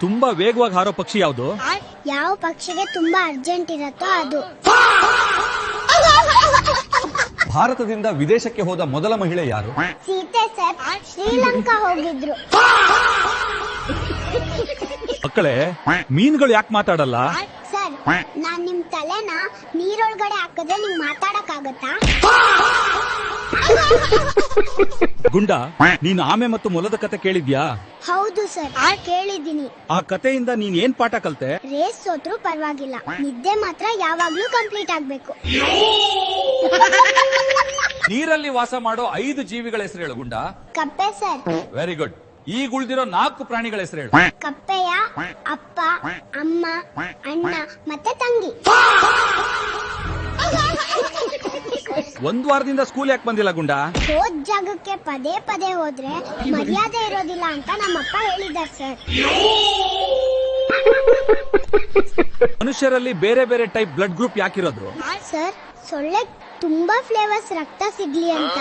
ತುಂಬಾ ವೇಗವಾಗಿ ಹಾರೋ ಪಕ್ಷಿ ಯಾವುದು? ಯಾವ ಪಕ್ಷಿಗೆ ತುಂಬಾ ಅರ್ಜೆಂಟ್ ಇರತ್ತೋ ಅದು. ಭಾರತದಿಂದ ವಿದೇಶಕ್ಕೆ ಹೋದ ಮೊದಲ ಮಹಿಳೆ ಯಾರು? ಸೀತೆ ಸರ್, ಶ್ರೀಲಂಕಾ ಹೋಗಿದ್ರು. ಮಕ್ಕಳೇ, ಮೀನುಗಳು ಯಾಕೆ ಮಾತಾಡಲ್ಲ? ಸರ್, ನಾನ್ ನಿಮ್ ತಲೆನ ನೀರೊಳಗಡೆ ಹಾಕಿದ್ರೆ ನಿಮ್ಗೆ ಮಾತಾಡಕ್ ಆಗತ್ತಾ? ಗುಂಡ, ನೀನು ಆಮೆ ಮತ್ತು ಮೊಲದ ಕತೆ ಕೇಳಿದ್ಯಾ? ಹೌದು ಸರ್, ಕೇಳಿದ್ದೀನಿ. ಆ ಕಥೆಯಿಂದ ನೀನ್ ಏನ್ ಪಾಠ ಕಲ್ತೆ? ರೇಸ್ ಸೋತ್ರು ಪರವಾಗಿಲ್ಲ, ನಿದ್ದೆ ಮಾತ್ರ ಯಾವಾಗ್ಲೂ ಕಂಪ್ಲೀಟ್ ಆಗ್ಬೇಕು. ನೀರಲ್ಲಿ ವಾಸ ಮಾಡೋ 5 ಜೀವಿಗಳ ಹೆಸರು ಹೇಳು ಗುಂಡ. ಕಪ್ಪೆ ಸರ್. Very good. ಈಗ ಉಳಿದಿರೋ 4 ಪ್ರಾಣಿಗಳ ಹೆಸರು ಹೇಳು. ಕಪ್ಪೆಯ ಅಪ್ಪ, ಅಮ್ಮ, ಅಣ್ಣ ಮತ್ತೆ ತಂಗಿ. ಒಂದ್ ವಾರದಿಂದ ಸ್ಕೂಲ್ ಯಾಕೆ ಬಂದಿಲ್ಲ ಗುಂಡ? ಹೋದ್ ಜಾಗಕ್ಕೆ ಪದೇ ಪದೇ ಹೋದ್ರೆ ಮರ್ಯಾದೆ ಇರೋದಿಲ್ಲ ಅಂತ ನಮ್ಮಪ್ಪ ಹೇಳಿದ್ದಾರೆ ಸರ್. ಮನುಷ್ಯರಲ್ಲಿ ಬೇರೆ ಬೇರೆ ಟೈಪ್ ಬ್ಲಡ್ ಗ್ರೂಪ್ ಯಾಕಿರೋದು? ಸರ್, ಸೊಳ್ಳೆ ತುಂಬಾ ಫ್ಲೇವರ್ಸ್ ರಕ್ತ ಸಿಗ್ಲಿ ಅಂತ.